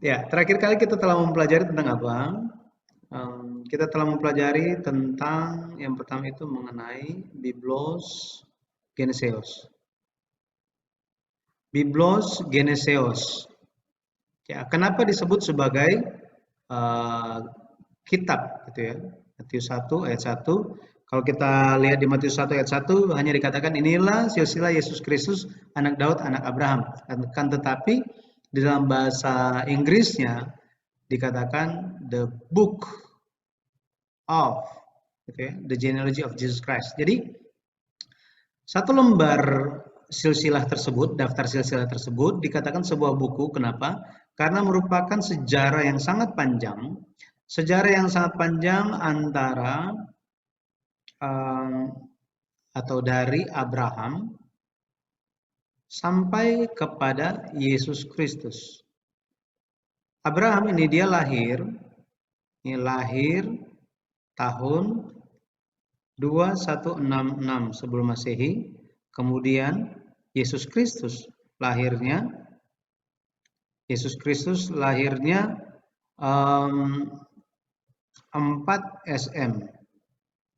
Ya, terakhir kali kita telah mempelajari tentang apa? Kita telah mempelajari tentang yang pertama itu mengenai Biblos Geneseos. Biblos Geneseos. Ya, kenapa disebut sebagai uh, kitab gitu ya? Matius 1 ayat 1. Kalau kita lihat di Matius 1 ayat 1 hanya dikatakan inilah silsilah Yesus Kristus anak Daud anak Abraham. Kan tetapi di dalam bahasa Inggrisnya dikatakan the book of gitu ya, the genealogy of Jesus Christ. Jadi satu lembar silsilah tersebut, daftar silsilah tersebut dikatakan sebuah buku. Kenapa? Karena merupakan sejarah yang sangat panjang, antara atau dari Abraham sampai kepada Yesus Kristus. Abraham ini dia lahir tahun 2166 sebelum Masehi. Kemudian Yesus Kristus lahirnya 4 SM.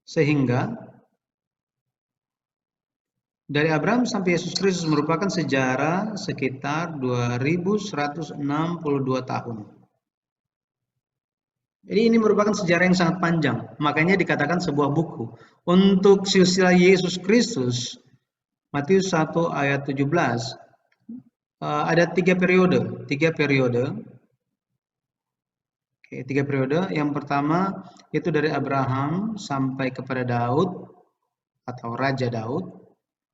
Sehingga dari Abraham sampai Yesus Kristus merupakan sejarah sekitar 2162 tahun. Jadi ini merupakan sejarah yang sangat panjang, makanya dikatakan sebuah buku. Untuk silsilah Yesus Kristus, Matius 1 ayat 17, ada tiga periode. Tiga periode. Yang pertama itu dari Abraham sampai kepada Daud atau Raja Daud.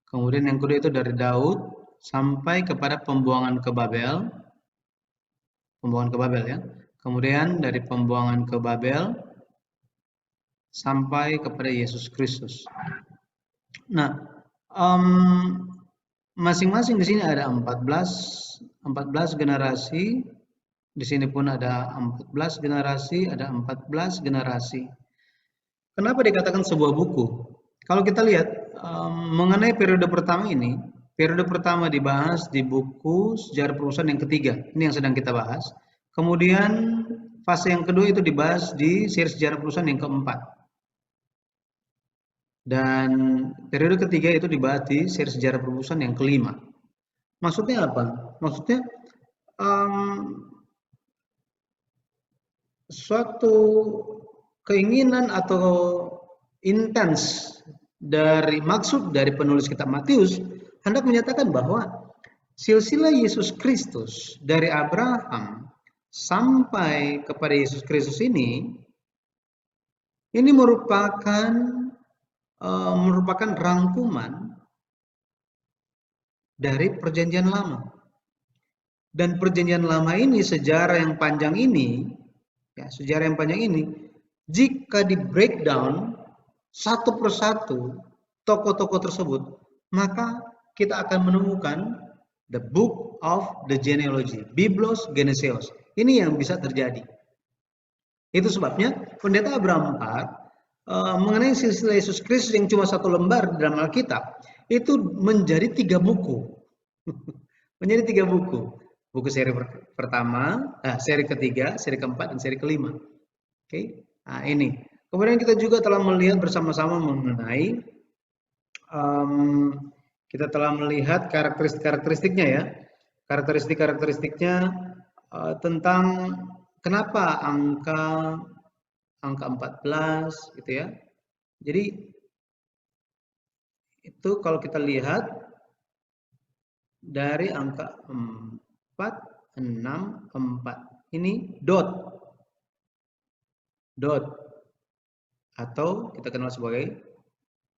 Kemudian yang kedua itu dari Daud sampai kepada pembuangan ke Babel. Ya. Kemudian dari pembuangan ke Babel sampai kepada Yesus Kristus. Nah, masing-masing di sini ada 14 generasi. Di sini pun ada 14 generasi, ada 14 generasi. Kenapa dikatakan sebuah buku? Kalau kita lihat mengenai periode pertama ini, periode pertama dibahas di buku Sejarah Perusahaan yang ketiga. Ini yang sedang kita bahas. Kemudian fase yang kedua itu dibahas di seri Sejarah Perusahaan yang keempat. Dan periode ketiga itu dibahas di seri Sejarah Perusahaan yang kelima. Maksudnya apa? Maksudnya suatu keinginan atau intens dari maksud dari penulis kitab Matius hendak menyatakan bahwa silsilah Yesus Kristus dari Abraham sampai kepada Yesus Kristus ini merupakan rangkuman dari perjanjian lama. Dan perjanjian lama ini, sejarah yang panjang ini, jika di breakdown satu persatu tokoh-tokoh tersebut, maka kita akan menemukan the book of the genealogy, Biblos Geneseos. Ini yang bisa terjadi. Itu sebabnya Pendeta Abraham IV mengenai silsilah Yesus Kristus yang cuma satu lembar dalam Alkitab, itu menjadi 3 buku. Menjadi 3 buku. Buku seri pertama, seri ketiga, seri keempat, dan seri kelima. Oke, nah ini. Kemudian kita juga telah melihat bersama-sama mengenai kita telah melihat karakteristiknya ya. Karakteristiknya tentang kenapa angka 14 gitu ya. Jadi itu kalau kita lihat dari angka 464 ini dot atau kita kenal sebagai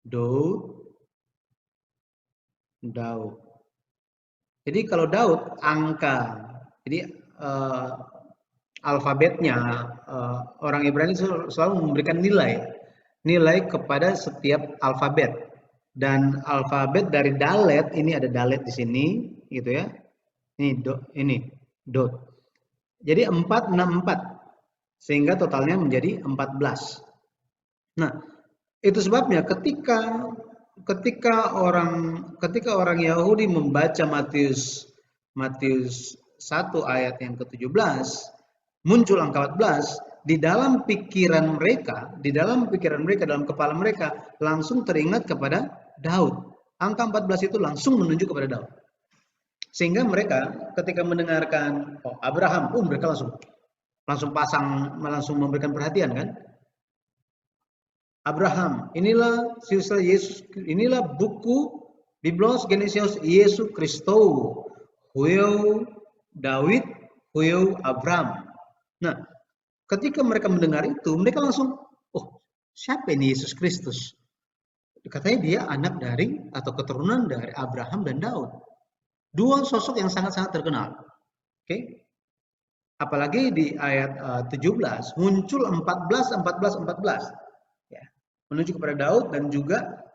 Daud. Jadi kalau Daud angka, jadi alfabetnya orang Ibrani selalu memberikan nilai kepada setiap alfabet. Dan alfabet dari Dalet ini ada Dalet di sini, gitu ya. Ini dot. Jadi 464 sehingga totalnya menjadi 14. Nah, itu sebabnya ketika orang Yahudi membaca Matius 1 ayat yang ke-17 muncul angka 14, di dalam pikiran mereka, dalam kepala mereka langsung teringat kepada Daud. Angka 14 itu langsung menunjuk kepada Daud. Sehingga mereka ketika mendengarkan Abraham, mereka langsung memberikan perhatian kan? Abraham, inilah silsilah Yesus, inilah buku Biblos Genesis Yesus Kristo, hueu Daud, hueu Abraham. Nah, ketika mereka mendengar itu, mereka langsung, siapa ini Yesus Kristus? Katanya dia anak dari atau keturunan dari Abraham dan Daud. Dua sosok yang sangat-sangat terkenal. Oke. Apalagi di ayat 17 muncul 14. Ya. Menuju kepada Daud dan juga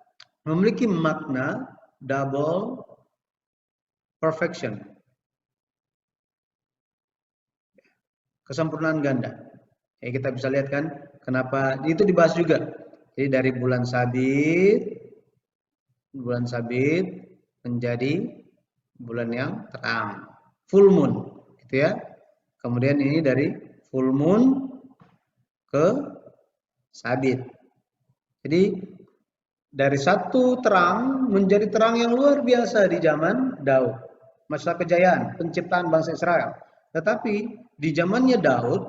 memiliki makna double perfection. Kesempurnaan ganda. Ya, kita bisa lihat kan kenapa itu dibahas juga. Jadi dari bulan sabit menjadi bulan yang terang, full moon, gitu ya. Kemudian ini dari full moon ke sabit. Jadi dari satu terang menjadi terang yang luar biasa di zaman Daud, masa kejayaan penciptaan bangsa Israel. Tetapi di zamannya Daud,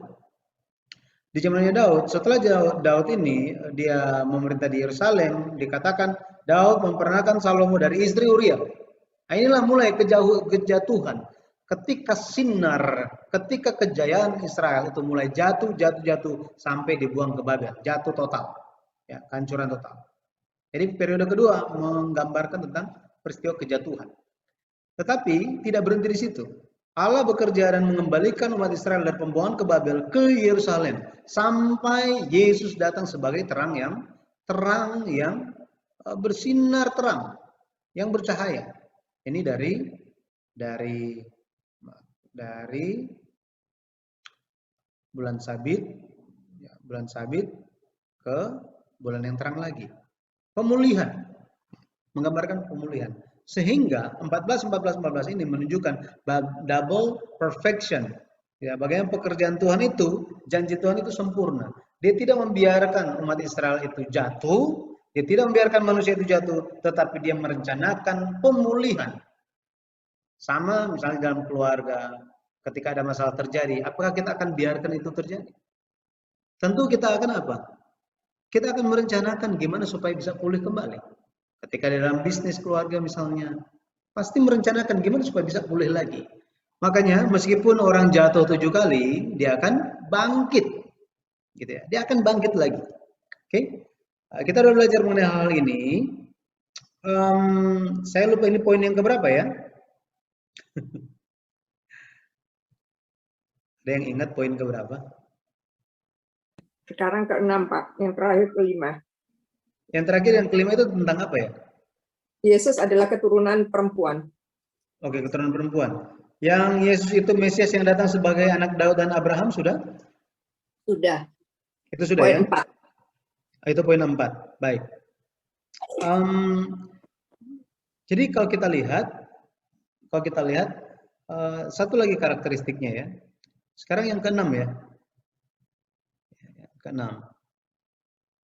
setelah Daud ini dia memerintah di Yerusalem, dikatakan Daud memperanakan Salomo dari istri Uria. Nah, inilah mulai kejatuhan. Ketika kejayaan Israel itu mulai jatuh sampai dibuang ke Babel, jatuh total, ya, kehancuran total. Jadi periode kedua menggambarkan tentang peristiwa kejatuhan. Tetapi tidak berhenti di situ. Allah bekerja dan mengembalikan umat Israel dari pembuangan ke Babel ke Yerusalem sampai Yesus datang sebagai terang yang bersinar terang, yang bercahaya. Ini dari bulan sabit ke bulan yang terang lagi. Pemulihan, menggambarkan pemulihan. Sehingga 14 ini menunjukkan double perfection. Ya, bagaimana pekerjaan Tuhan itu, janji Tuhan itu sempurna. Dia tidak membiarkan umat Israel itu jatuh, dia tidak membiarkan manusia itu jatuh, tetapi dia merencanakan pemulihan. Sama misalnya dalam keluarga, ketika ada masalah terjadi, apakah kita akan biarkan itu terjadi? Tentu kita akan apa? Kita akan merencanakan gimana supaya bisa pulih kembali. Ketika dalam bisnis keluarga misalnya, pasti merencanakan gimana supaya bisa pulih lagi. Makanya meskipun orang jatuh 7 kali, dia akan bangkit. Gitu ya. Dia akan bangkit lagi. Oke? Kita udah belajar mengenai hal ini. Saya lupa ini poin yang keberapa ya? Ada yang ingat poin keberapa? Sekarang ke-6, Pak. Yang terakhir ke-5. Yang terakhir yang kelima itu tentang apa ya? Yesus adalah keturunan perempuan. Oke, keturunan perempuan. Yang Yesus itu Mesias yang datang sebagai anak Daud dan Abraham sudah? Sudah. Itu sudah Poin ya? 4. Itu poin 4. Baik. Jadi kalau kita lihat satu lagi karakteristiknya ya. Sekarang yang ke-6 ya. Ke-6.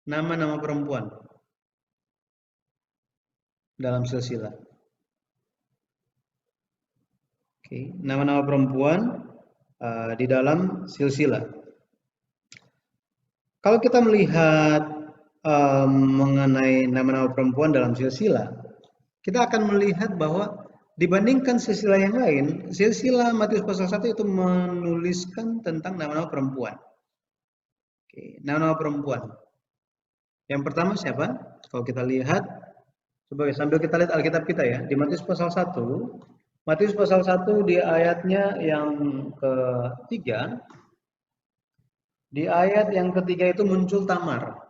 Nama-nama perempuan dalam silsilah. Oke, nama-nama perempuan di dalam silsilah. Kalau kita melihat mengenai nama-nama perempuan dalam silsilah, kita akan melihat bahwa dibandingkan silsilah yang lain, silsilah Matius pasal 1 itu menuliskan tentang nama-nama perempuan. Oke, nama-nama perempuan. Yang pertama siapa? Kalau kita lihat, coba sambil kita lihat Alkitab kita ya, di Matius pasal 1 di ayatnya yang ketiga, di ayat yang ketiga itu muncul Tamar.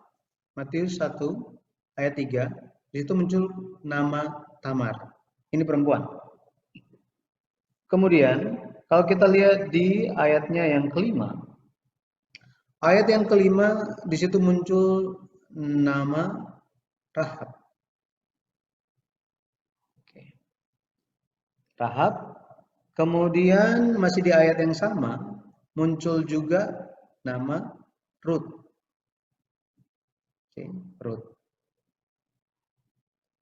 Matius 1 ayat 3, di situ muncul nama Tamar. Ini perempuan. Kemudian, kalau kita lihat di ayatnya yang kelima, di situ muncul nama Rahab. Rahab. Kemudian masih di ayat yang sama muncul juga nama Ruth. Oke, Ruth.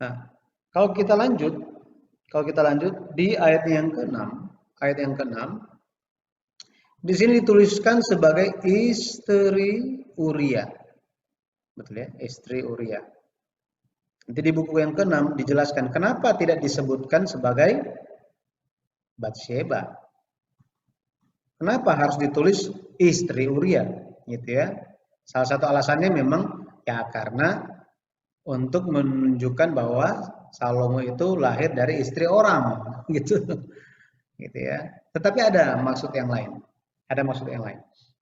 Nah, kalau kita lanjut di ayat yang ke-6, di sini dituliskan sebagai istri Uria. Betul ya, istri Uria. Nanti di buku yang ke-6 dijelaskan kenapa tidak disebutkan sebagai Batsheba. Kenapa harus ditulis istri Uria, gitu ya? Salah satu alasannya memang ya karena untuk menunjukkan bahwa Salomo itu lahir dari istri orang, gitu, gitu ya. Tetapi ada maksud yang lain,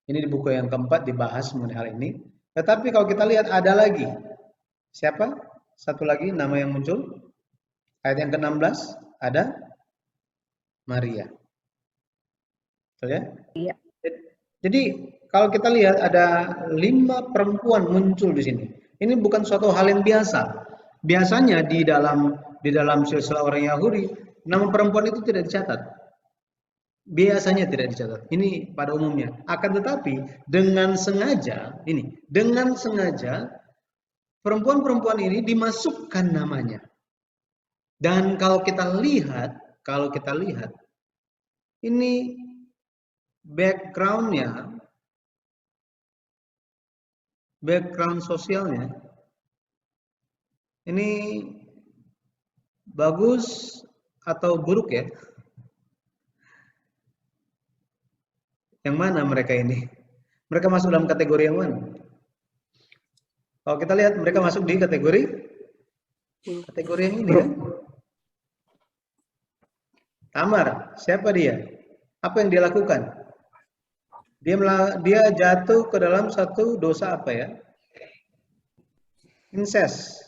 Ini di buku yang keempat dibahas mengenai hal ini. Tetapi kalau kita lihat ada lagi, siapa? Satu lagi nama yang muncul, ayat yang ke-16 ada Maria. Betul ya? Iya. Jadi kalau kita lihat ada 5 perempuan muncul di sini. Ini bukan suatu hal yang biasa. Biasanya di dalam silsilah orang Yahudi, nama perempuan itu tidak dicatat. Biasanya tidak dicatat. Ini pada umumnya. Akan tetapi dengan sengaja perempuan-perempuan ini dimasukkan namanya. Dan kalau kita lihat ini background sosialnya ini bagus atau buruk ya? Yang mana mereka ini? Mereka masuk dalam kategori yang mana? Kalau kita lihat mereka masuk di kategori yang ini kan? Tamar, siapa dia? Apa yang dia lakukan? Dia jatuh ke dalam satu dosa apa ya? Incest.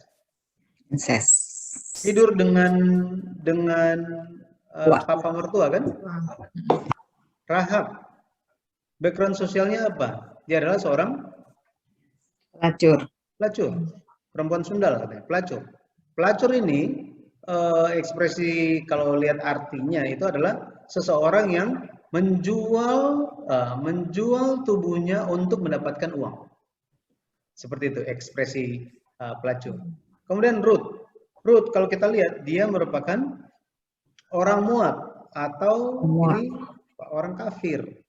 Tidur dengan papa mertua kan? Rahab. Background sosialnya apa? Dia adalah seorang pelacur. Perempuan sundal katanya, pelacur. Pelacur ini ekspresi kalau lihat artinya itu adalah seseorang yang menjual tubuhnya untuk mendapatkan uang. Seperti itu ekspresi pelacur. Kemudian Ruth kalau kita lihat dia merupakan orang Moab atau ini orang kafir.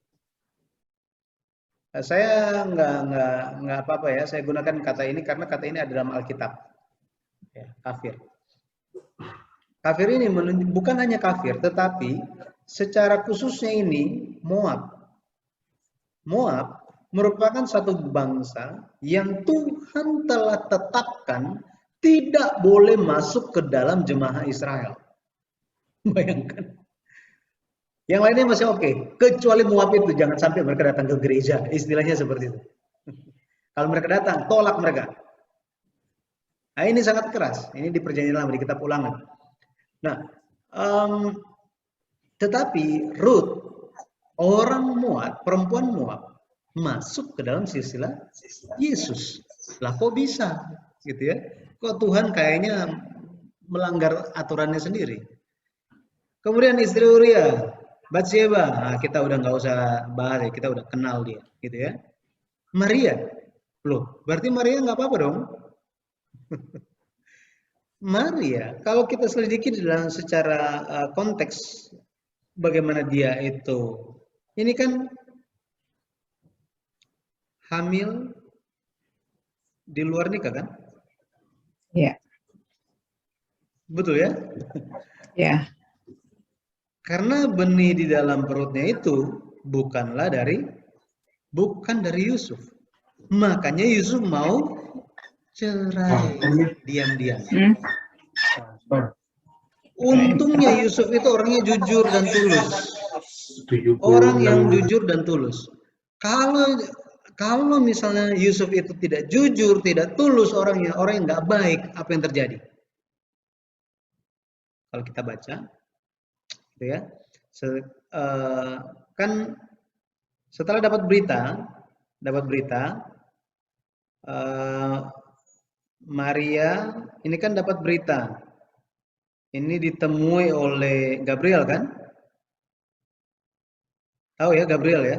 Saya nggak apa-apa ya, saya gunakan kata ini karena kata ini ada dalam Alkitab. Ya, kafir. Kafir ini bukan hanya kafir, tetapi secara khususnya ini Moab. Moab merupakan satu bangsa yang Tuhan telah tetapkan tidak boleh masuk ke dalam jemaah Israel. Bayangkan. Yang lainnya masih oke, kecuali Moab itu jangan sampai mereka datang ke gereja, istilahnya seperti itu. Kalau mereka datang, tolak mereka. Nah, ini sangat keras. Ini di Perjanjian Lama di kitab Ulangan. Nah, tetapi Ruth, orang Moab, perempuan Moab, masuk ke dalam silsilah Yesus. Lah kok bisa, gitu ya? Kok Tuhan kayaknya melanggar aturannya sendiri? Kemudian istri Uria, Batsheba, nah, kita udah nggak usah bahas ya, kita udah kenal dia, gitu ya. Maria, loh, berarti Maria nggak apa-apa dong? Maria, kalau kita selidiki dalam secara konteks bagaimana dia itu, ini kan hamil di luar nikah kan? Iya. Betul ya? Iya. Karena benih di dalam perutnya itu bukan dari Yusuf. Makanya Yusuf mau cerai diam-diam. Untungnya Yusuf itu orangnya jujur dan tulus. Orang yang jujur dan tulus. Kalau misalnya Yusuf itu tidak jujur, tidak tulus orang yang nggak baik, apa yang terjadi? Kalau kita baca, gitu ya, kan setelah dapat berita, Maria ini kan dapat berita, ini ditemui oleh Gabriel kan, Tahu ya Gabriel ya?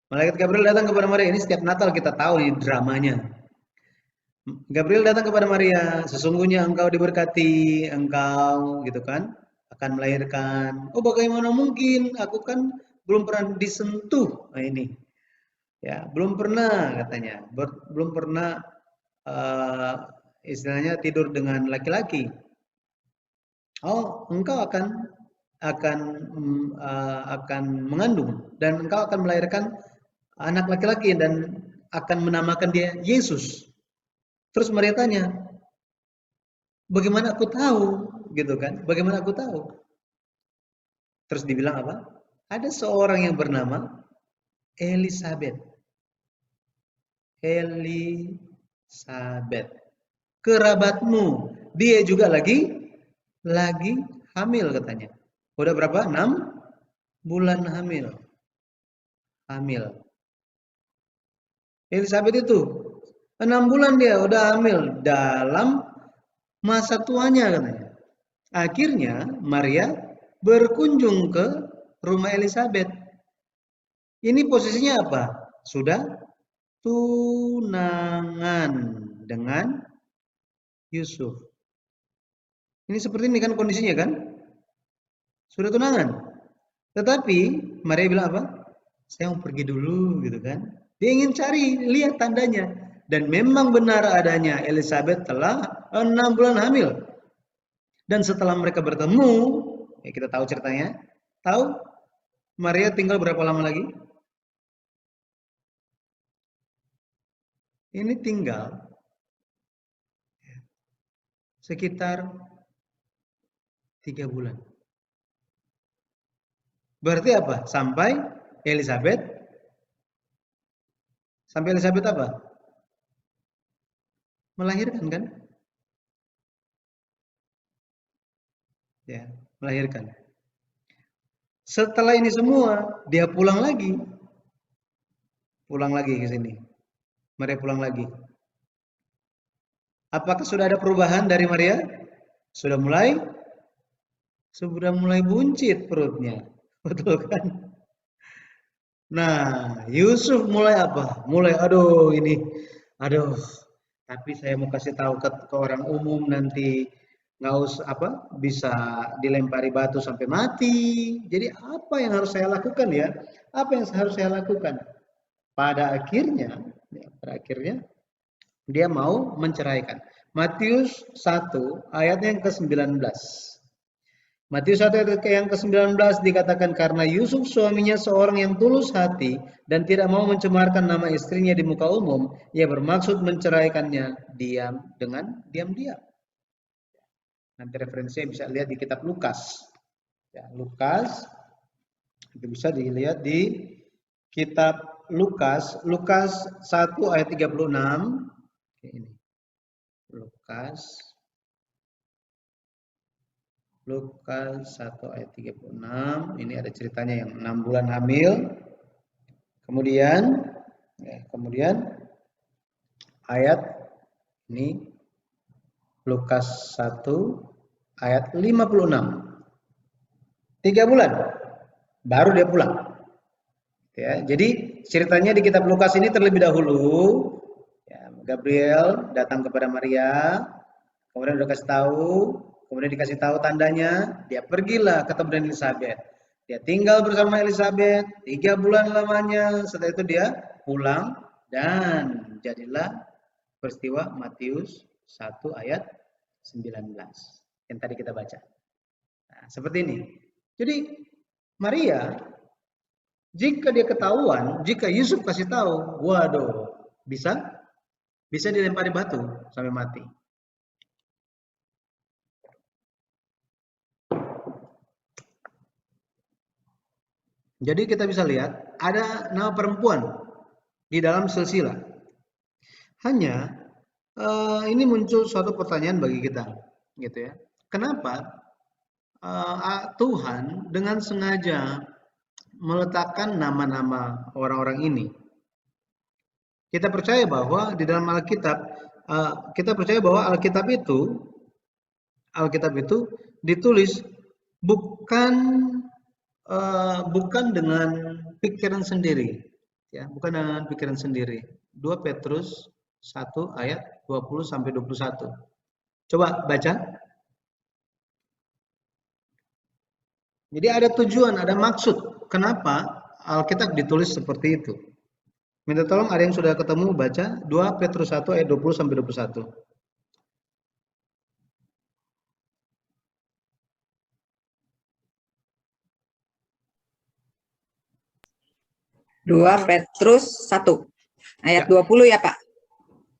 Malaikat Gabriel datang kepada Maria. Ini setiap Natal kita tahu nih dramanya. Gabriel datang kepada Maria, sesungguhnya engkau diberkati, engkau gitu kan, akan melahirkan. Oh, bagaimana mungkin? Aku kan belum pernah disentuh. Nah, ini. Ya, belum pernah katanya. Belum pernah istilahnya tidur dengan laki-laki. Oh, engkau akan mengandung dan engkau akan melahirkan anak laki-laki dan akan menamakan dia Yesus. Terus Maria tanya, bagaimana aku tahu? Gitu kan? Bagaimana aku tahu? Terus dibilang apa? Ada seorang yang bernama Elizabeth. Elizabeth. Kerabatmu. Dia juga lagi hamil katanya. Udah berapa? 6 bulan hamil. Elizabeth itu 6 bulan dia udah hamil dalam masa tuanya katanya. Akhirnya Maria berkunjung ke rumah Elizabeth. Ini posisinya apa? Sudah tunangan dengan Yusuf. Ini seperti ini kan kondisinya kan? Sudah tunangan. Tetapi Maria bilang apa? Saya mau pergi dulu gitu kan. Dia ingin cari, lihat tandanya. Dan memang benar adanya Elizabeth telah 6 bulan hamil. Dan setelah mereka bertemu, ya kita tahu ceritanya. Tahu Maria tinggal berapa lama lagi? Ini tinggal sekitar 3 bulan. Berarti apa? Sampai Elizabeth apa? Melahirkan kan? Ya, melahirkan. Setelah ini semua, dia pulang lagi. Pulang lagi ke sini. Maria pulang lagi. Apakah sudah ada perubahan dari Maria? Sudah mulai buncit perutnya. Betul kan? Nah, Yusuf mulai apa? Mulai aduh tapi saya mau kasih tahu ke orang umum nanti nggak usah bisa dilempari batu sampai mati. Jadi apa yang harus saya lakukan ya? Apa yang harus saya lakukan? Pada akhirnya dia mau menceraikan. Matius 1 ayatnya yang ke-19. Matius 1 ayat yang ke-19 dikatakan karena Yusuf suaminya seorang yang tulus hati dan tidak mau mencemarkan nama istrinya di muka umum, ia bermaksud menceraikannya dengan diam-diam. Nanti referensinya bisa lihat di kitab Lukas. Ya, Lukas itu bisa dilihat di kitab Lukas 1 ayat 36. Oke, ini. Lukas 1 ayat 36. Ini ada ceritanya yang 6 bulan hamil. Kemudian ayat ini Lukas 1 ayat 56. 3 bulan baru dia pulang. Ya, jadi ceritanya di kitab Lukas ini terlebih dahulu ya, Gabriel datang kepada Maria, kemudian udah kasih tahu, kemudian dikasih tahu tandanya, dia pergilah ketemu dengan Elizabeth. Dia tinggal bersama Elizabeth 3 bulan lamanya, setelah itu dia pulang dan jadilah peristiwa Matius 1 ayat 19 yang tadi kita baca. Nah, seperti ini. Jadi Maria jika dia ketahuan, jika Yusuf kasih tahu, waduh, bisa dilempari batu sampai mati. Jadi kita bisa lihat ada nama perempuan di dalam silsilah. Hanya ini muncul suatu pertanyaan bagi kita, gitu ya. Kenapa Tuhan dengan sengaja meletakkan nama-nama orang-orang ini? Kita percaya bahwa di dalam Alkitab, Alkitab itu ditulis bukan bukan dengan pikiran sendiri, ya, bukan dengan pikiran sendiri. 2 Petrus 1 ayat 20 sampai 21. Coba baca. Jadi ada tujuan, ada maksud kenapa Alkitab ditulis seperti itu. Minta tolong ada yang sudah ketemu baca 2 Petrus 1 ayat 20 sampai 21. 2 Petrus 1 ayat Ya. 20 ya Pak.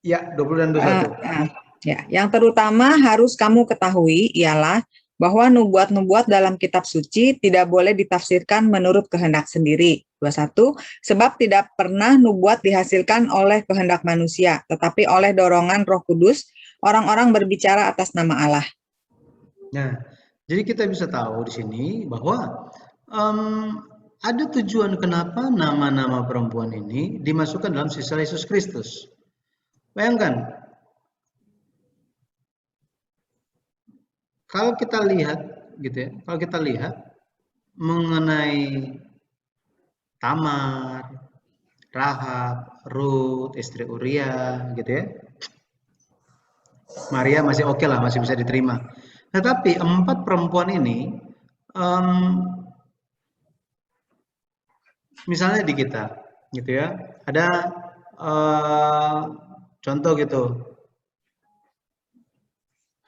Ya, 20 dan 21. Ya, yang terutama harus kamu ketahui ialah bahwa nubuat-nubuat dalam kitab suci tidak boleh ditafsirkan menurut kehendak sendiri. 21, sebab tidak pernah nubuat dihasilkan oleh kehendak manusia, tetapi oleh dorongan Roh Kudus, orang-orang berbicara atas nama Allah. Nah, jadi kita bisa tahu di sini bahwa ada tujuan kenapa nama-nama perempuan ini dimasukkan dalam sisa Yesus Kristus. Bayangkan, kalau kita lihat gitu ya, kalau kita lihat mengenai Tamar, Rahab, Rut, istri Uria, gitu ya. Maria masih oke lah, masih bisa diterima. Tetapi 4 perempuan ini, misalnya di kita, gitu ya, ada contoh gitu,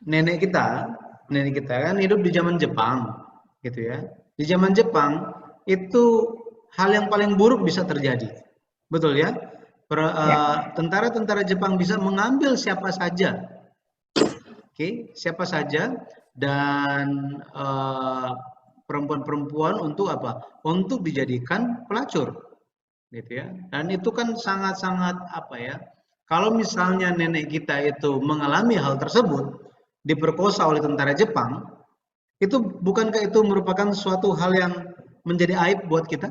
nenek kita kan hidup di zaman Jepang, gitu ya. Di zaman Jepang itu hal yang paling buruk bisa terjadi, betul ya? Tentara-tentara Jepang bisa mengambil siapa saja, oke, siapa saja, dan perempuan-perempuan untuk apa? Untuk dijadikan pelacur, gitu ya. Dan itu kan sangat-sangat apa ya? Kalau misalnya nenek kita itu mengalami hal tersebut, diperkosa oleh tentara Jepang, itu bukankah itu merupakan suatu hal yang menjadi aib buat kita?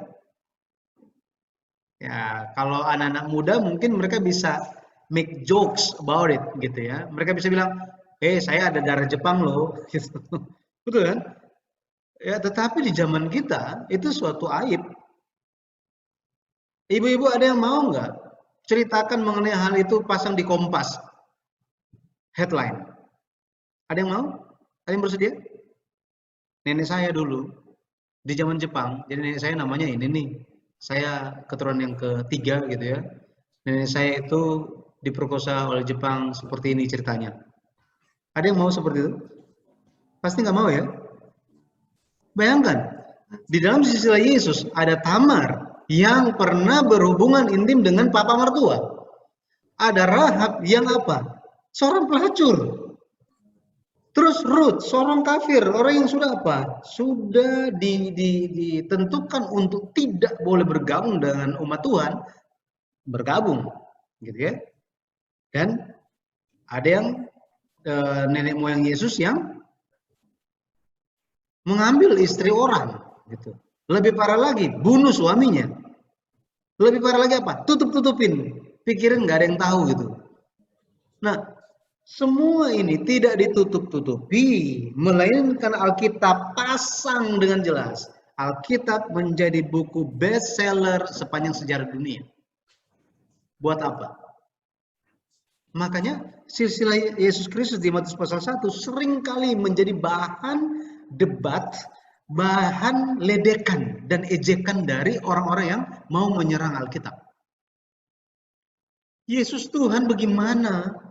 Ya, kalau anak-anak muda mungkin mereka bisa make jokes about it gitu ya. Mereka bisa bilang, saya ada darah Jepang loh, gitu. Betul kan? Ya, tetapi di zaman kita itu suatu aib. Ibu-ibu ada yang mau nggak ceritakan mengenai hal itu pasang di Kompas headline? Ada yang mau? Ada yang bersedia? Nenek saya dulu di zaman Jepang, jadi nenek saya namanya ini nih. Saya keturunan yang ketiga gitu ya. Nenek saya itu diperkosa oleh Jepang seperti ini ceritanya. Ada yang mau seperti itu? Pasti nggak mau ya. Bayangkan, di dalam silsilah Yesus ada Tamar yang pernah berhubungan intim dengan papa mertua. Ada Rahab yang apa? Seorang pelacur. Terus Ruth, seorang kafir, orang yang sudah apa? Sudah ditentukan untuk tidak boleh bergabung dengan umat Tuhan, bergabung, gitu ya. Dan ada yang nenek moyang Yesus yang mengambil istri orang, gitu. Lebih parah lagi, bunuh suaminya. Lebih parah lagi apa? Tutup-tutupin, pikirin nggak ada yang tahu gitu. Nah, semua ini tidak ditutup-tutupi, melainkan Alkitab pasang dengan jelas. Alkitab menjadi buku bestseller sepanjang sejarah dunia. Buat apa? Makanya silsilah Yesus Kristus di Matius pasal 1 seringkali menjadi bahan debat, bahan ledekan dan ejekan dari orang-orang yang mau menyerang Alkitab. Yesus Tuhan bagaimana?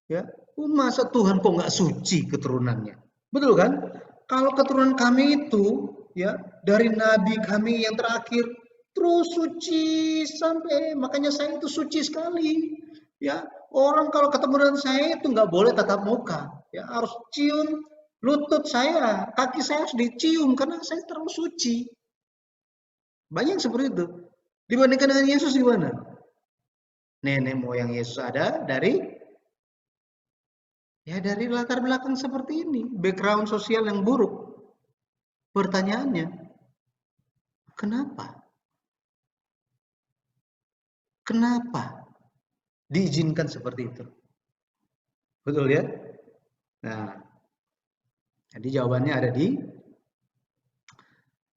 Ya, masa Tuhan kok nggak suci keturunannya? Betul kan? Kalau keturunan kami itu, ya, dari nabi kami yang terakhir terus suci sampai makanya saya itu suci sekali. Ya, orang kalau ketemu dengan saya itu nggak boleh tatap muka, ya harus cium lutut saya, kaki saya harus dicium karena saya terlalu suci. Banyak seperti itu. Dibandingkan dengan Yesus gimana? Nenek moyang Yesus ada dari latar belakang seperti ini, background sosial yang buruk. Pertanyaannya, kenapa? Kenapa diizinkan seperti itu? Betul ya? Nah, jadi jawabannya ada di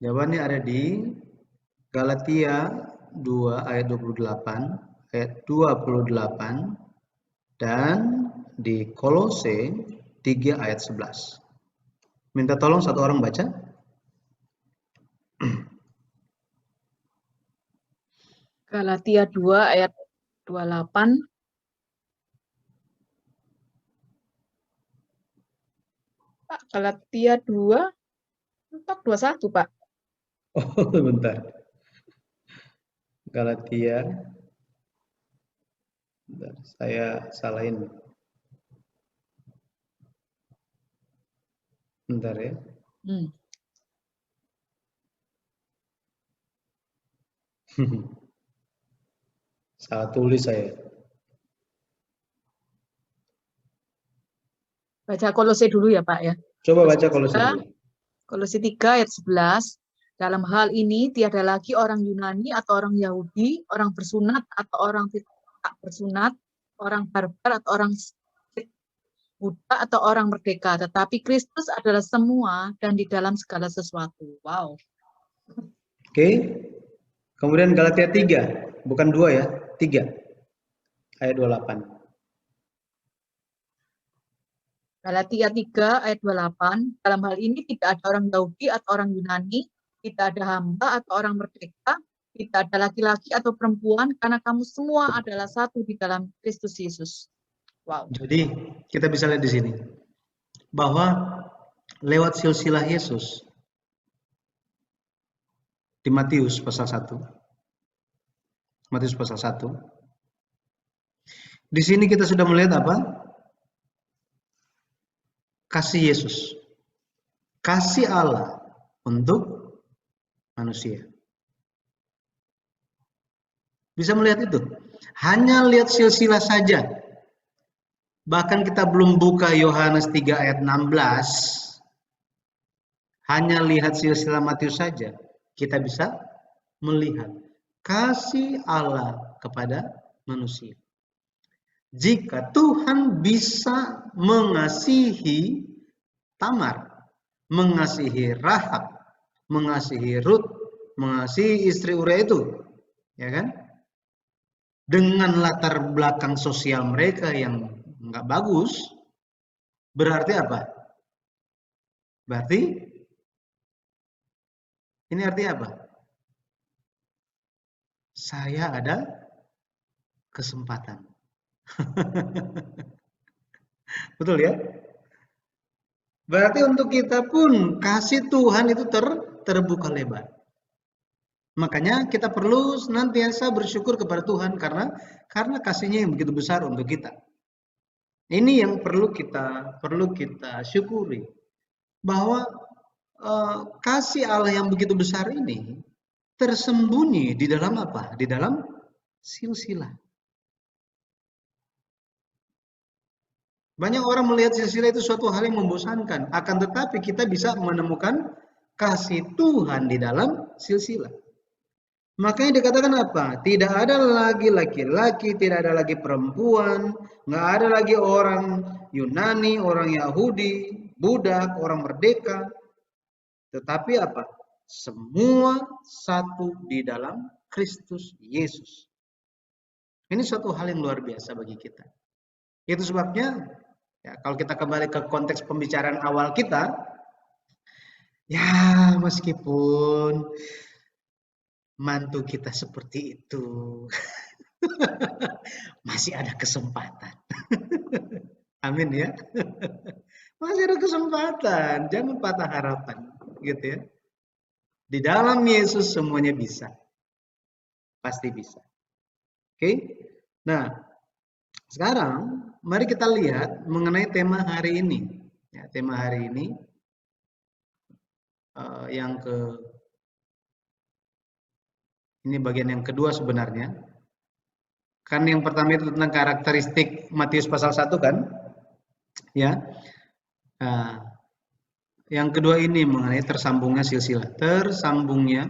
Jawabannya ada di Galatia 2 ayat 28, ayat 28, dan di Kolose 3 ayat 11. Minta tolong satu orang baca. Galatia 2 ayat 28. Pak, Galatia 2, Pak 21, Pak. Oh, bentar. Galatia. Bentar, saya salahin. Bentar ya. Salah tulis saya. Baca Kolose dulu ya, Pak ya. Coba baca Kolose dulu. Kolose 3 ayat 11. Dalam hal ini tiada lagi orang Yunani atau orang Yahudi, orang bersunat atau orang tak bersunat, orang barbar atau orang budak atau orang merdeka, tetapi Kristus adalah semua dan di dalam segala sesuatu. Wow. Oke. Kemudian Galatia 3, bukan 2 ya, 3 ayat 28. Galatia 3 ayat 28, dalam hal ini tidak ada orang Yahudi atau orang Yunani, tidak ada hamba atau orang merdeka, tidak ada laki-laki atau perempuan, karena kamu semua adalah satu di dalam Kristus Yesus. Wow. Jadi kita bisa lihat di sini bahwa lewat silsilah Yesus di Matius pasal 1. Matius pasal 1. Di sini kita sudah melihat apa? Kasih Yesus. Kasih Allah untuk manusia. Bisa melihat itu? Hanya lihat silsilah saja. Bahkan kita belum buka Yohanes 3 ayat 16. Hanya lihat silsilah Matius saja. Kita bisa melihat kasih Allah kepada manusia. Jika Tuhan bisa mengasihi Tamar, mengasihi Rahab, mengasihi Rut, mengasihi istri Uria itu, ya kan? Dengan latar belakang sosial mereka yang nggak bagus, berarti apa? Berarti ini artinya apa? Saya ada kesempatan. Betul ya? Berarti untuk kita pun kasih Tuhan itu terbuka lebar. Makanya kita perlu senantiasa bersyukur kepada Tuhan karena kasih-Nya yang begitu besar untuk kita. Ini yang perlu kita syukuri, bahwa kasih Allah yang begitu besar ini tersembunyi di dalam apa? Di dalam silsilah. Banyak orang melihat silsilah itu suatu hal yang membosankan, akan tetapi kita bisa menemukan kasih Tuhan di dalam silsilah. Makanya dikatakan apa? Tidak ada lagi laki-laki, tidak ada lagi perempuan, nggak ada lagi orang Yunani, orang Yahudi, budak, orang merdeka. Tetapi apa? Semua satu di dalam Kristus Yesus. Ini suatu hal yang luar biasa bagi kita. Itu sebabnya, ya, kalau kita kembali ke konteks pembicaraan awal kita, ya meskipun mantu kita seperti itu, masih ada kesempatan. Amin ya. Masih ada kesempatan, jangan patah harapan, gitu ya. Di dalam Yesus semuanya bisa. Pasti bisa. Oke. Nah, sekarang mari kita lihat mengenai tema hari ini. Ya, tema hari ini ini bagian yang kedua sebenarnya. Kan yang pertama itu tentang karakteristik Matius pasal 1 kan? Ya. Nah, yang kedua ini mengenai tersambungnya silsilah. Tersambungnya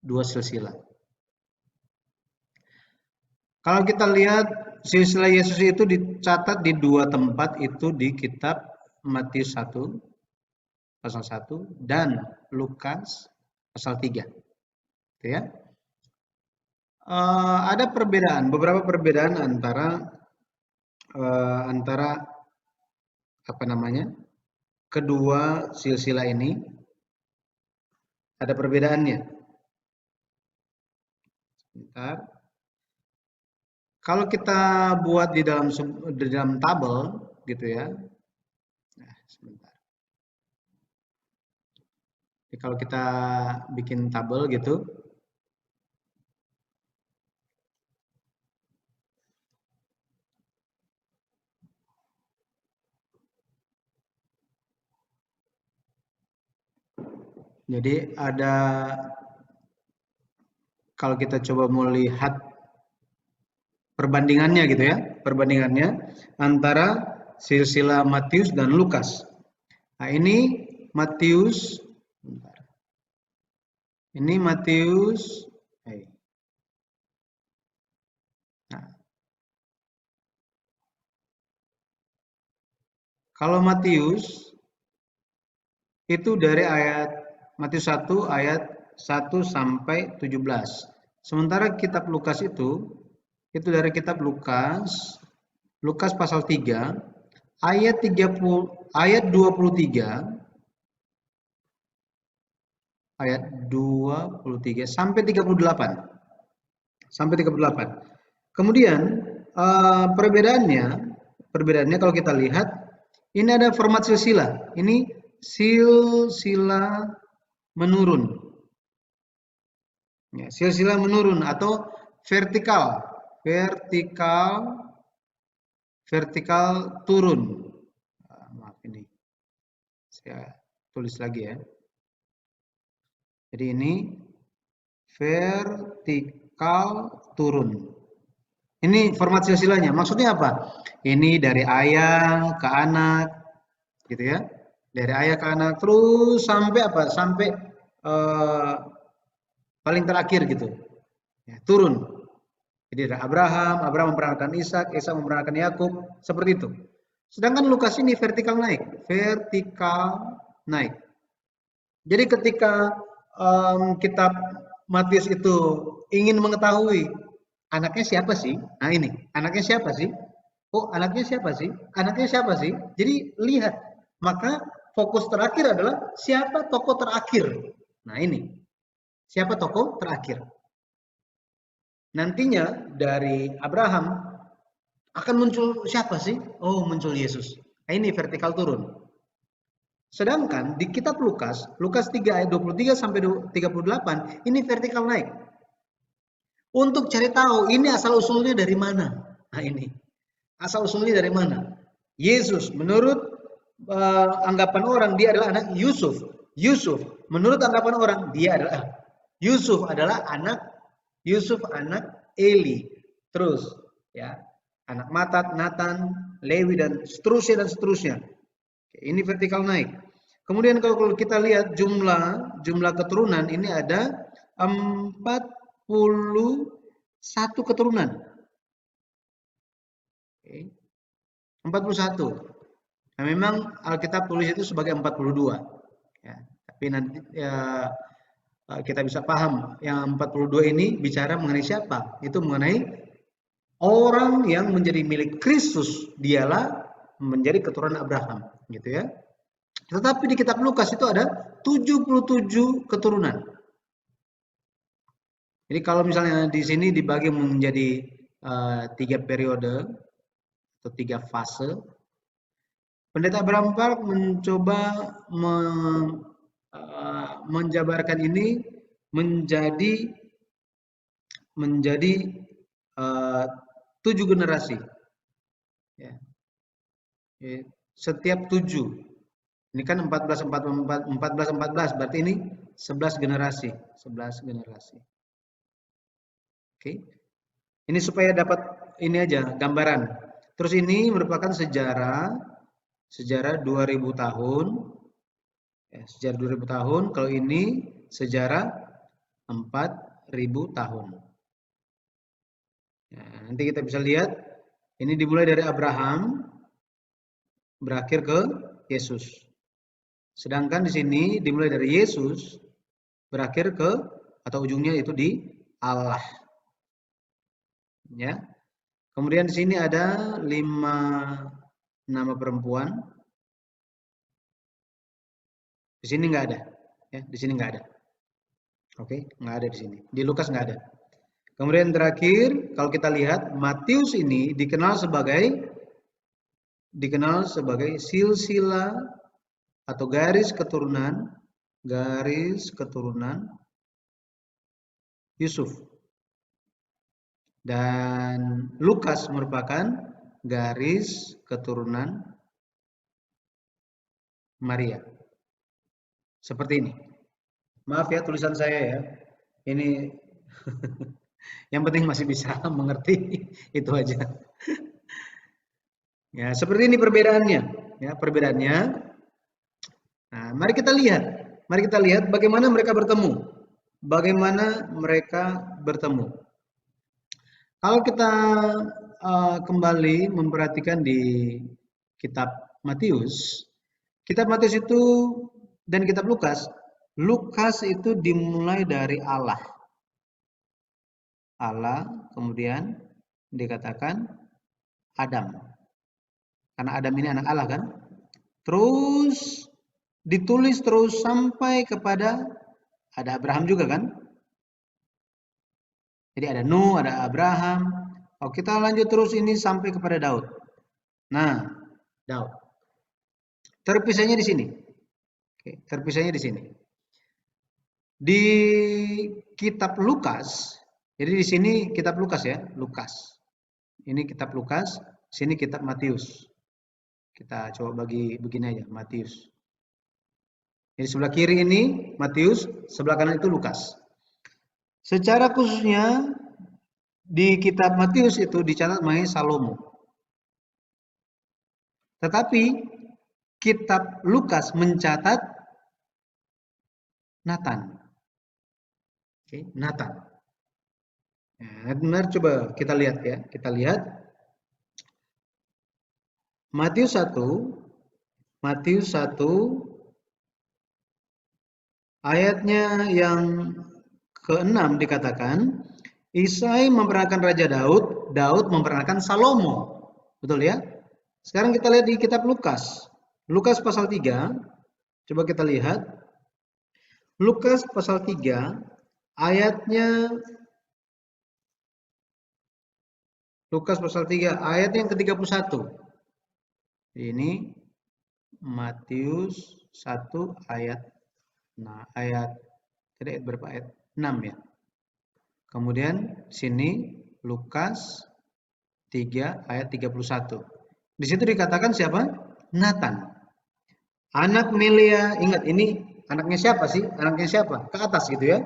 dua silsilah. Kalau kita lihat silsilah Yesus itu dicatat di dua tempat, itu di kitab Matius 1 pasal 1 dan Lukas pasal 3. Gitu ya. Ada beberapa perbedaan antara kedua silsilah ini. Ada perbedaannya. Sebentar. Kalau kita buat di dalam tabel gitu ya. Nah, sebentar. Jadi kalau kita bikin tabel gitu. Jadi kalau kita coba melihat perbandingannya gitu ya, perbandingannya antara silsilah Matius dan Lukas. Nah, ini Matius, Nah, kalau Matius itu dari Matius 1 ayat 1 sampai 17. Sementara kitab Lukas itu dari kitab Lukas pasal 3 ayat 23 sampai 38. Kemudian perbedaannya kalau kita lihat ini ada format silsilah. Ini silsilah menurun. Ya, silsilah menurun atau vertikal turun. Maaf, ini saya tulis lagi ya. Jadi ini vertikal turun. Ini format silsilahnya. Maksudnya apa? Ini dari ayah ke anak, gitu ya. Dari ayah ke anak terus sampai apa? Sampai paling terakhir gitu. Ya, turun. Jadi dari Abraham memperanakan Ishak memperanakan Yakub, seperti itu. Sedangkan Lukas ini vertikal naik. Jadi ketika kitab Matius itu ingin mengetahui anaknya siapa sih? Nah ini, anaknya siapa sih? Oh, anaknya siapa sih? Anaknya siapa sih? Jadi lihat, maka fokus terakhir adalah siapa tokoh terakhir. Nah ini, siapa tokoh terakhir? Nantinya dari Abraham akan muncul siapa sih? Oh, muncul Yesus. Nah, ini vertikal turun. Sedangkan di kitab Lukas 3 ayat 23 sampai 38, ini vertikal naik. Untuk cari tahu ini asal usulnya dari mana. Nah ini, asal usulnya dari mana? Yesus menurut anggapan orang dia adalah anak Yusuf. Menurut anggapan orang dia adalah Yusuf adalah anak Eli. Terus ya, anak Matat, Nathan, Lewi dan seterusnya. Ini vertikal naik. Kemudian kalau kita lihat jumlah keturunan ini ada 41 keturunan. 41. Nah, memang Alkitab tulis itu sebagai 42. Ya, tapi nanti ya, kita bisa paham yang 42 ini bicara mengenai siapa? Itu mengenai orang yang menjadi milik Kristus, dialah menjadi keturunan Abraham, gitu ya. Tetapi di kitab Lukas itu ada 77 keturunan. Jadi kalau misalnya di sini dibagi menjadi 3 periode atau 3 fase, Pendeta Abraham Park mencoba menjabarkan ini menjadi 7 generasi. Ya. Setiap 7. Ini kan 14 berarti ini 11 generasi. Oke. Ini supaya dapat ini aja gambaran. Terus ini merupakan sejarah 2000 tahun. Ya, sejarah 2000 tahun. Kalau ini sejarah 4000 tahun. Ya, nanti kita bisa lihat ini dimulai dari Abraham berakhir ke Yesus. Sedangkan di sini dimulai dari Yesus, berakhir ke atau ujungnya itu di Allah. Ya. Kemudian di sini ada 5 nama perempuan. Di sini nggak ada. Ya, di sini nggak ada. Oke, nggak ada di sini. Di Lukas nggak ada. Kemudian terakhir, kalau kita lihat Matius ini dikenal sebagai silsilah atau garis keturunan Yusuf. Dan Lukas merupakan garis keturunan Maria. Seperti ini. Maaf ya tulisan saya ya. Ini yang penting masih bisa mengerti, itu aja. Ya, seperti ini perbedaannya. Ya, perbedaannya. Nah, mari kita lihat bagaimana mereka bertemu. Kalau kita kembali memperhatikan di kitab Matius itu dan kitab Lukas itu dimulai dari Allah, kemudian dikatakan Adam, karena Adam ini anak Allah kan, terus ditulis terus sampai kepada ada Abraham juga kan, jadi ada Nuh, ada Abraham. Kita lanjut terus ini sampai kepada Daud. Nah, Daud terpisahnya di sini. Terpisahnya di sini. Di kitab Lukas, jadi di sini kitab Lukas ya, Lukas. Ini kitab Lukas, sini kitab Matius. Kita coba bagi begini aja, Matius. Jadi sebelah kiri ini Matius, sebelah kanan itu Lukas. Secara khususnya di kitab Matius itu dicatat mengenai Salomo. Tetapi kitab Lukas mencatat Nathan. Nathan. Nah, benar, coba kita lihat ya. Kita lihat Matius 1 ayatnya yang ke-6 dikatakan, Isai memperankan Raja Daud, Daud memperankan Salomo. Betul ya? Sekarang kita lihat di kitab Lukas. Lukas pasal 3. Coba kita lihat. Lukas pasal 3 ayatnya yang ke-31. Ini Matius 1 ayat tadi berapa ayat? 6 ya. Kemudian sini Lukas 3 ayat 31. Di situ dikatakan siapa? Nathan. Anak Melea. Ingat ini anaknya siapa sih? Anaknya siapa? Ke atas gitu ya.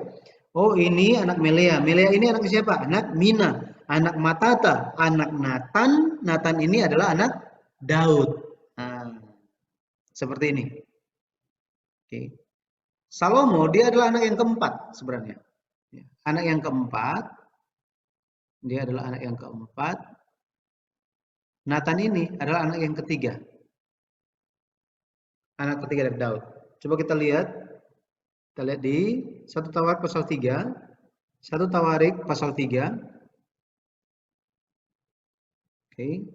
Oh, ini anak Melea. Melea ini anaknya siapa? Anak Mina. Anak Matata. Anak Nathan. Nathan ini adalah anak Daud. Nah, seperti ini. Oke. Salomo dia adalah anak yang keempat sebenarnya. Anak yang keempat. Dia adalah anak yang keempat. Nathan ini adalah anak yang ketiga. Anak ketiga dari Daud. Coba kita lihat. Kita lihat di 1 Tawarik pasal 3. 1 Tawarik pasal 3. Oke.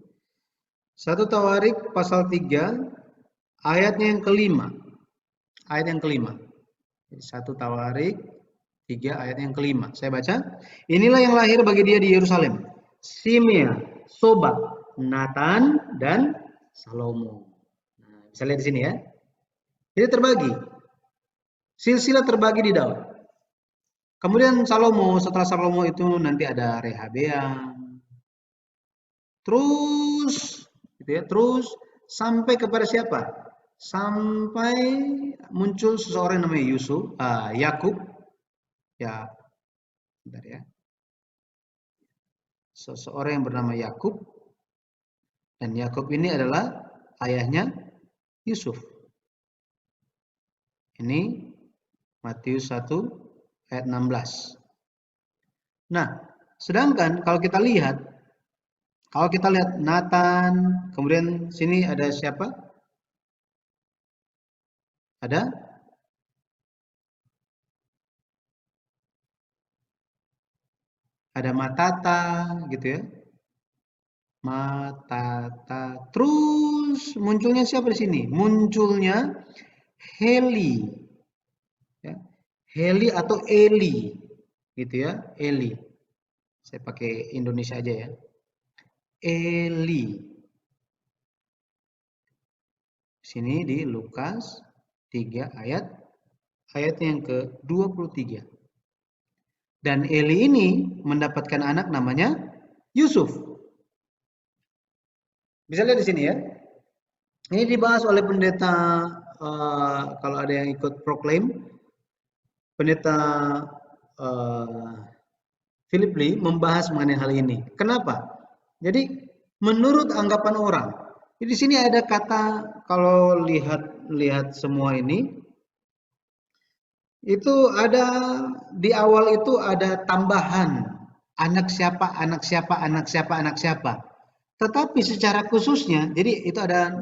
1 Tawarik pasal 3 ayatnya yang kelima. Ayat yang kelima. 1 Tawarik 3 ayat yang kelima. Saya baca. Inilah yang lahir bagi dia di Yerusalem. Simea, Sobab, Nathan, dan Salomo. Nah, bisa lihat di sini ya. Jadi terbagi. Silsilah terbagi di Daud. Kemudian Salomo, setelah Salomo itu nanti ada Rehabeam. Terus gitu ya, terus sampai kepada siapa? Sampai muncul seseorang namanya Yakub. Ya, bentar ya. Seseorang yang bernama Yakub. Dan Yakub ini adalah ayahnya Yusuf. Ini Matius 1 ayat 16. Nah, sedangkan kalau kita lihat Nathan, kemudian sini ada siapa? Ada? Ada Matata gitu ya. Matata. Terus munculnya siapa di sini? Munculnya Heli. Ya. Heli atau Eli. Gitu ya, Eli. Saya pakai Indonesia aja ya. Eli. Sini di Lukas 3 ayat yang ke-23. Dan Eli ini mendapatkan anak namanya Yusuf. Bisa lihat di sini ya. Ini dibahas oleh pendeta, kalau ada yang ikut proklaim, pendeta Philip Lee membahas mengenai hal ini. Kenapa? Jadi menurut anggapan orang, di sini ada kata, kalau lihat semua ini, itu ada di awal itu ada tambahan anak siapa, anak siapa, anak siapa, anak siapa. Tetapi secara khususnya, jadi itu ada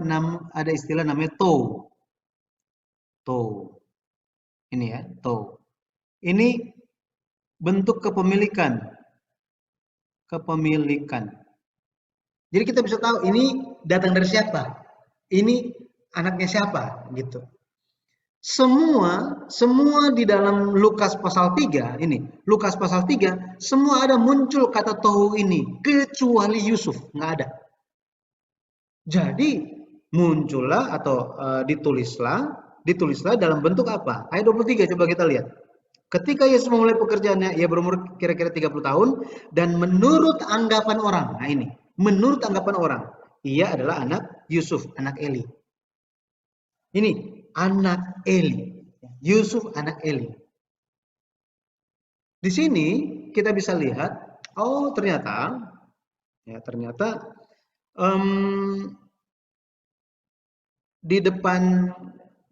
istilah namanya to. Ini ya, to. Ini bentuk kepemilikan. Jadi kita bisa tahu ini datang dari siapa. Ini anaknya siapa gitu. Semua di dalam Lukas pasal 3 ini, Lukas pasal 3 semua ada muncul kata tohu ini kecuali Yusuf, nggak ada. Jadi muncullah atau ditulislah dalam bentuk apa? Ayat 23 coba kita lihat. Ketika Yesus memulai pekerjaannya, ia berumur kira-kira 30 tahun dan menurut anggapan orang, nah ini, menurut anggapan orang, ia adalah anak Yusuf, anak Eli. Ini anak Eli. Yusuf anak Eli. Di sini kita bisa lihat, oh ternyata di depan,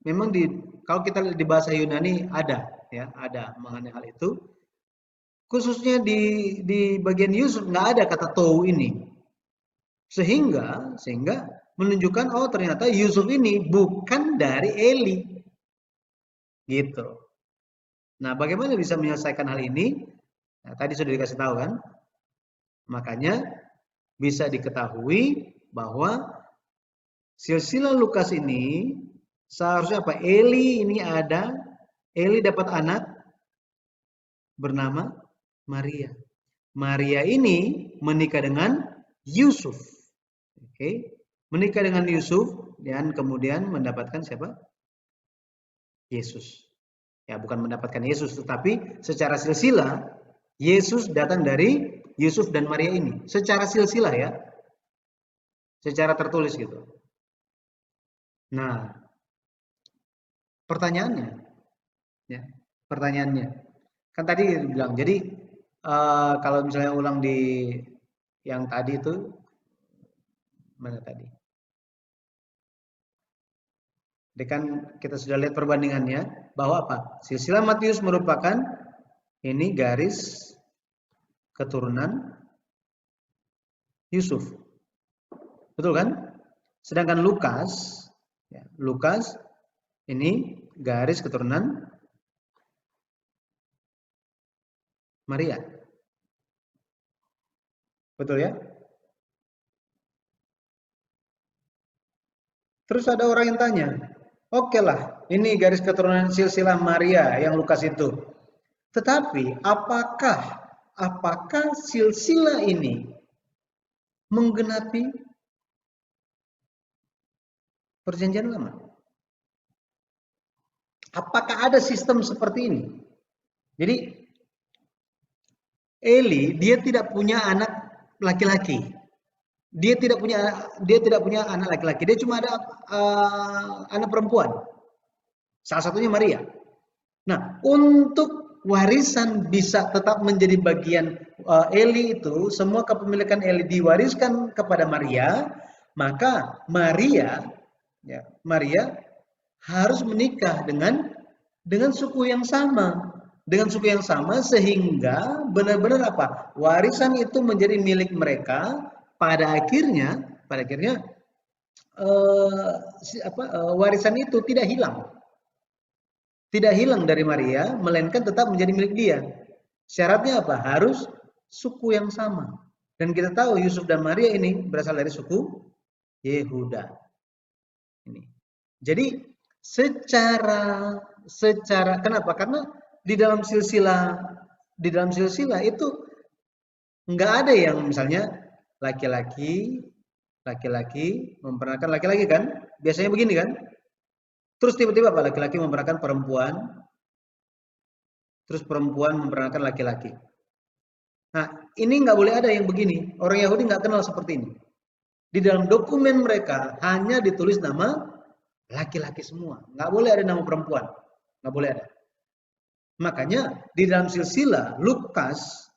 memang kalau kita lihat di bahasa Yunani ada mengenai hal itu. Khususnya di bagian Yusuf nggak ada kata tou ini, sehingga menunjukkan oh ternyata Yusuf ini bukan dari Eli, gitu. Nah, bagaimana bisa menyelesaikan hal ini? Nah, tadi sudah dikasih tahu kan, makanya bisa diketahui bahwa silsilah Lukas ini seharusnya apa? Eli dapat anak bernama Maria. Maria ini menikah dengan Yusuf. Oke. Menikah dengan Yusuf dan kemudian mendapatkan siapa? Yesus. Ya, bukan mendapatkan Yesus, tetapi secara silsilah Yesus datang dari Yusuf dan Maria ini. Secara silsilah ya. Secara tertulis gitu. Nah, pertanyaannya kan tadi bilang, jadi kalau misalnya ulang di yang tadi itu, mana tadi? Jadi kan kita sudah lihat perbandingannya bahwa apa? Silsilah Matius merupakan ini garis keturunan Yusuf, betul kan? Sedangkan Lukas ini garis keturunan Maria. Betul ya? Terus ada orang yang tanya, oke lah, ini garis keturunan silsilah Maria yang Lukas itu. Tetapi apakah silsilah ini menggenapi Perjanjian Lama? Apakah ada sistem seperti ini? Jadi Eli dia tidak punya anak laki-laki. Dia tidak punya anak laki-laki. Dia cuma ada anak perempuan. Salah satunya Maria. Nah, untuk warisan bisa tetap menjadi bagian Eli itu, semua kepemilikan Eli diwariskan kepada Maria, maka Maria harus menikah dengan suku yang sama. Dengan suku yang sama sehingga benar-benar apa? Warisan itu menjadi milik mereka. Pada akhirnya warisan itu tidak hilang. tidak hilang dari Maria, melainkan tetap menjadi milik dia. Syaratnya apa? Harus suku yang sama. Dan kita tahu Yusuf dan Maria ini berasal dari suku Yehuda. Ini. Jadi secara kenapa? Karena di dalam silsilah itu nggak ada yang misalnya laki-laki memperankan laki-laki kan? Biasanya begini kan? Terus tiba-tiba apa? Laki-laki memperankan perempuan, terus perempuan memperankan laki-laki. Nah, ini nggak boleh ada yang begini. Orang Yahudi nggak kenal seperti ini. Di dalam dokumen mereka hanya ditulis nama laki-laki semua. Nggak boleh ada nama perempuan. Nggak boleh ada. Makanya di dalam silsilah Lukas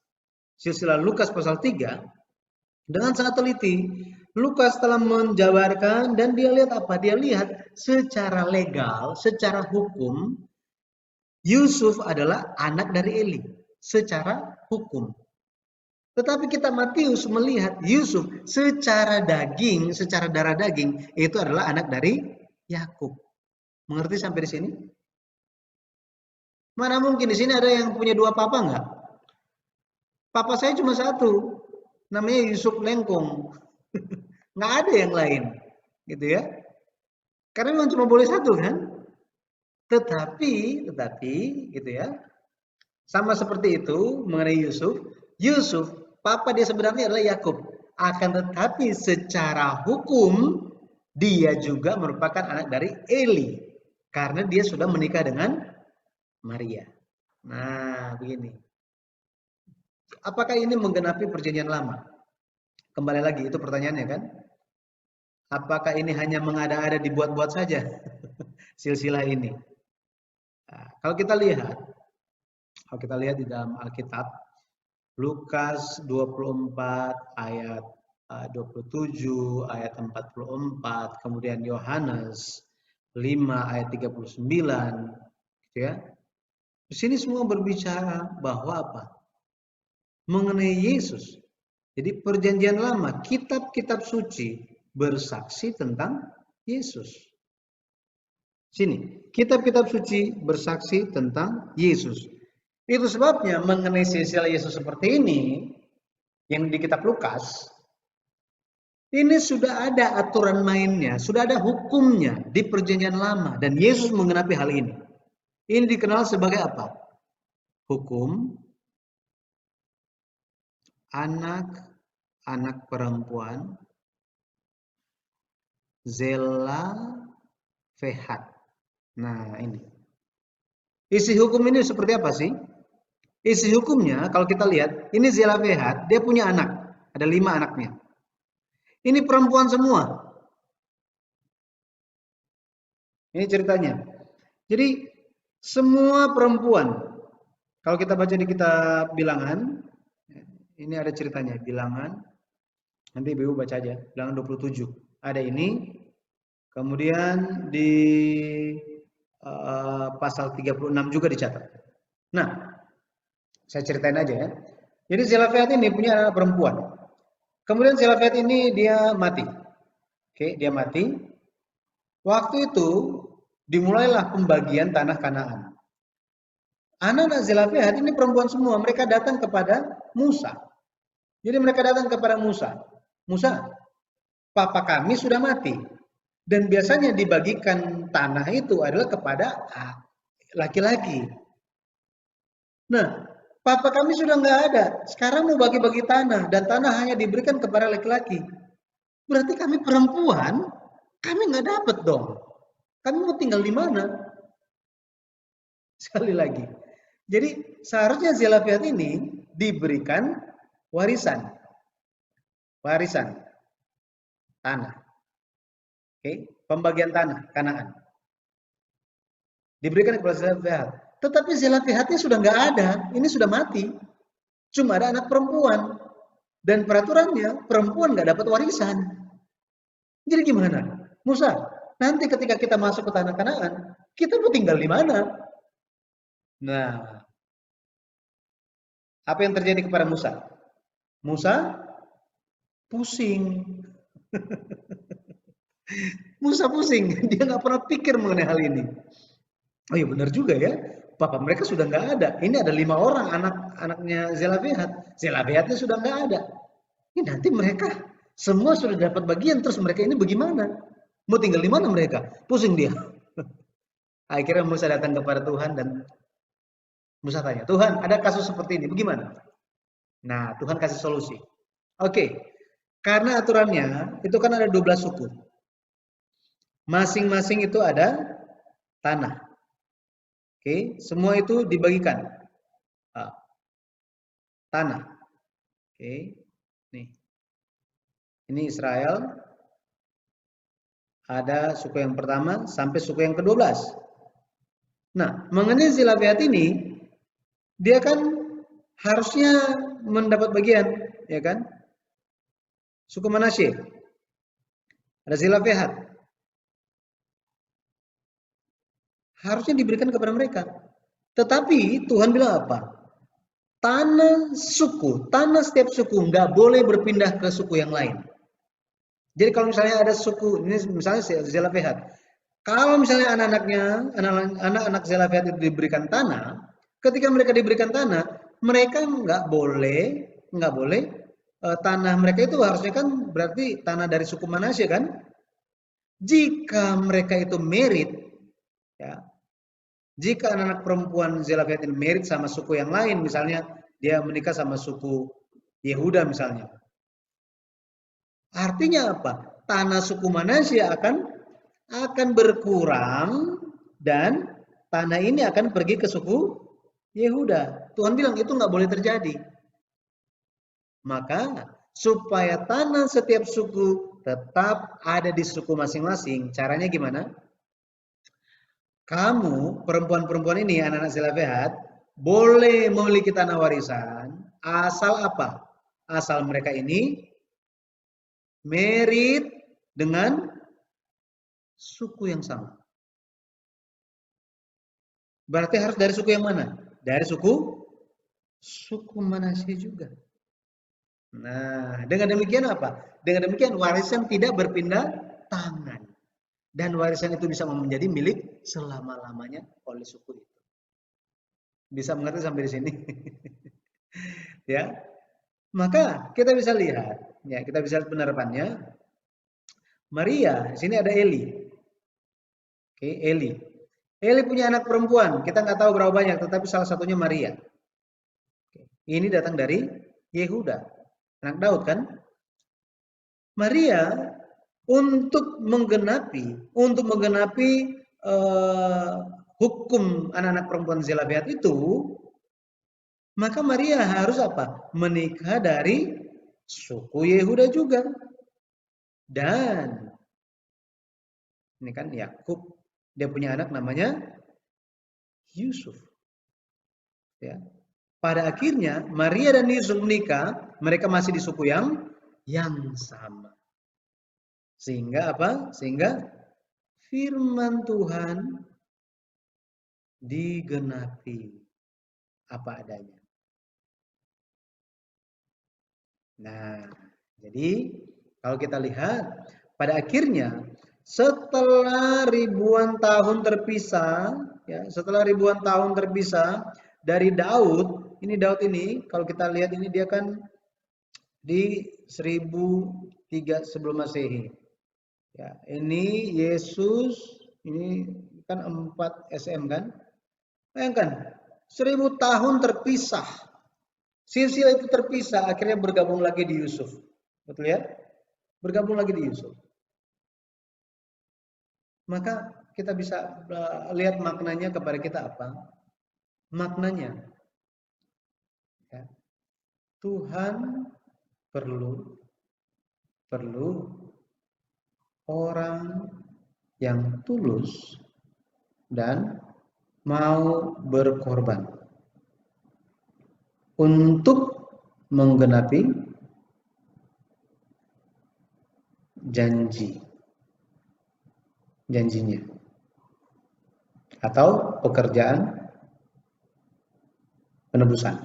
pasal 3, dengan sangat teliti, Lukas telah menjabarkan dan dia lihat apa? Dia lihat secara legal, secara hukum, Yusuf adalah anak dari Eli. Secara hukum. Tetapi kita Matius melihat Yusuf secara daging, secara darah daging, itu adalah anak dari Yakub. Mengerti sampai di sini? Mana mungkin di sini ada yang punya dua papa enggak? Papa saya cuma satu, namanya Yusuf Lengkong. Nggak ada yang lain, gitu ya. Karena memang cuma boleh satu kan. Tetapi, gitu ya. Sama seperti itu mengenai Yusuf, papa dia sebenarnya adalah Yakub. Akan tetapi secara hukum dia juga merupakan anak dari Eli karena dia sudah menikah dengan Maria. Nah, begini. Apakah ini menggenapi perjanjian lama? Kembali lagi, itu pertanyaannya kan? Apakah ini hanya mengada-ada dibuat-buat saja silsilah ini? Nah, kalau kita lihat di dalam Alkitab, Lukas 24 ayat 27, ayat 44, kemudian Yohanes 5 ayat 39, gitu ya. Di sini semua berbicara bahwa apa? Mengenai Yesus. Jadi perjanjian lama, kitab-kitab suci bersaksi tentang Yesus. Sini, kitab-kitab suci bersaksi tentang Yesus. Itu sebabnya mengenai silsilah Yesus seperti ini, yang di kitab Lukas, ini sudah ada aturan mainnya, sudah ada hukumnya di perjanjian lama. Dan Yesus menggenapi hal ini. Ini dikenal sebagai apa? Hukum anak perempuan Zelafehat. Nah, ini. Isi hukum ini seperti apa sih? Isi hukumnya, kalau kita lihat, ini Zelafehat, dia punya anak. Ada 5 anaknya. Ini perempuan semua. Ini ceritanya. Jadi, semua perempuan. Kalau kita baca di kitab Bilangan, ini ada ceritanya. Bilangan, nanti Ibu baca aja. Bilangan 27. Ada ini. Kemudian di pasal 36 juga dicatat. Nah, saya ceritain aja ya. Jadi Zelafehat ini punya anak perempuan. Kemudian Zelafehat ini dia mati. Oke, dia mati. Waktu itu dimulailah pembagian tanah Kanaan. Anak-anak Zelafehat ini perempuan semua. Mereka datang kepada Musa. Jadi mereka datang kepada Musa. Musa, papa kami sudah mati. Dan biasanya dibagikan tanah itu adalah kepada laki-laki. Nah, papa kami sudah nggak ada. Sekarang mau bagi-bagi tanah. Dan tanah hanya diberikan kepada laki-laki. Berarti kami perempuan, kami nggak dapat dong. Kami mau tinggal di mana? Sekali lagi. Jadi seharusnya Zelafehat ini diberikan warisan. Warisan. Tanah. Oke, pembagian tanah Kanaan. Diberikan kepada Zelafehat. Tetapi Zelafehatnya sudah nggak ada, ini sudah mati. Cuma ada anak perempuan. Dan peraturannya, perempuan nggak dapat warisan. Jadi gimana? Musa, nanti ketika kita masuk ke tanah Kanaan, kita mau tinggal di mana? Nah, apa yang terjadi kepada Musa? Musa pusing. Musa pusing, dia nggak pernah pikir mengenai hal ini. Oh iya benar juga ya. Papa mereka sudah nggak ada. Ini ada 5 orang anak-anaknya Zelafehat. Zelafehatnya sudah nggak ada. Ini nanti mereka semua sudah dapat bagian, terus mereka ini bagaimana? Mau tinggal di mana mereka? Pusing dia. Akhirnya Musa datang kepada Tuhan dan Musa tanya, Tuhan ada kasus seperti ini, bagaimana? Nah, Tuhan kasih solusi. Oke, karena aturannya itu kan ada 12 suku. Masing-masing itu ada tanah. Oke, semua itu dibagikan. Tanah. Oke, nih. Ini Israel. Ada suku yang pertama sampai suku yang ke-12. Nah, mengenai Zelafehat ini, dia kan harusnya mendapat bagian, ya kan? Suku Manasye. Ada Zelafehat. Harusnya diberikan kepada mereka. Tetapi Tuhan bilang apa? Tanah setiap suku nggak boleh berpindah ke suku yang lain. Jadi kalau misalnya ada suku, ini misalnya Zelafehat. Kalau misalnya anak-anak Zelafehat itu diberikan tanah, ketika mereka diberikan tanah, mereka nggak boleh tanah mereka itu harusnya kan berarti tanah dari suku Manasye kan? Jika mereka itu merit, ya, jika anak-anak perempuan Zelafehat ini merit sama suku yang lain, misalnya dia menikah sama suku Yehuda misalnya, artinya apa? Tanah suku Manasye akan berkurang dan tanah ini akan pergi ke suku Yehuda. Tuhan bilang itu nggak boleh terjadi. Maka supaya tanah setiap suku tetap ada di suku masing-masing, caranya gimana? Kamu perempuan-perempuan ini anak-anak Zelafehat boleh memiliki tanah warisan asal apa? Asal mereka ini merit dengan suku yang sama. Berarti harus dari suku yang mana? Dari suku Manasye juga. Nah, dengan demikian apa? Dengan demikian warisan tidak berpindah tangan. Dan warisan itu bisa menjadi milik selama-lamanya oleh suku itu. Bisa mengerti sampai di sini? Ya. Maka kita bisa lihat, ya, kita bisa lihat penerapannya. Maria, di sini ada Eli. Oke, Eli. Eli punya anak perempuan, kita nggak tahu berapa banyak, tetapi salah satunya Maria. Ini datang dari Yehuda, anak Daud kan? Maria untuk menggenapi hukum anak-anak perempuan Zelafehat itu, maka Maria harus apa? Menikah dari suku Yehuda juga. Dan ini kan Yakub, dia punya anak namanya Yusuf. Ya. Pada akhirnya Maria dan Yusuf menikah, mereka masih di suku yang sama. Sehingga apa? Sehingga firman Tuhan digenapi apa adanya. Nah, jadi kalau kita lihat pada akhirnya setelah ribuan tahun terpisah, ya, dari Daud, ini kalau kita lihat ini dia kan di 1003 sebelum Masehi. Ya, ini Yesus ini kan 4 SM kan? Bayangkan 1000 tahun terpisah. Silsilah itu terpisah, akhirnya bergabung lagi di Yusuf. Betul ya? Bergabung lagi di Yusuf. Maka kita bisa lihat maknanya kepada kita apa? Maknanya, ya, Tuhan perlu orang yang tulus dan mau berkorban untuk menggenapi janjinya atau pekerjaan penebusan.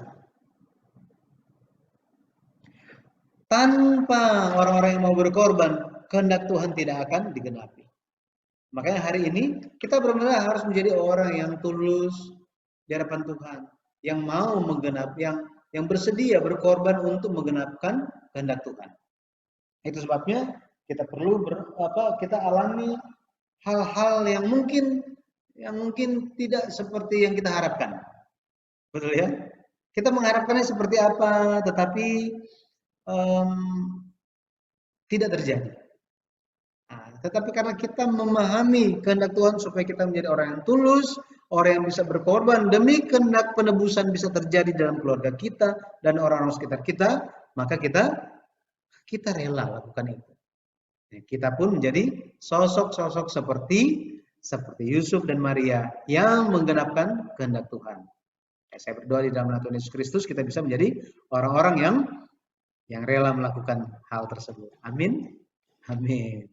Tanpa orang-orang yang mau berkorban, kehendak Tuhan tidak akan digenapi. Makanya hari ini kita benar-benar harus menjadi orang yang tulus di hadapan Tuhan, yang mau yang bersedia berkorban untuk menggenapkan kehendak Tuhan. Itu sebabnya kita perlu kita alami hal-hal yang mungkin tidak seperti yang kita harapkan. Betul ya? Kita mengharapkannya seperti apa, tetapi tidak terjadi. Nah, tetapi karena kita memahami kehendak Tuhan supaya kita menjadi orang yang tulus, orang yang bisa berkorban demi kehendak penebusan bisa terjadi dalam keluarga kita dan orang-orang sekitar kita, maka kita rela lakukan itu. Kita pun menjadi sosok-sosok seperti Yusuf dan Maria yang menggenapkan kehendak Tuhan. Saya berdoa di dalam nama Tuhan Yesus Kristus kita bisa menjadi orang-orang yang rela melakukan hal tersebut. Amin. Amin.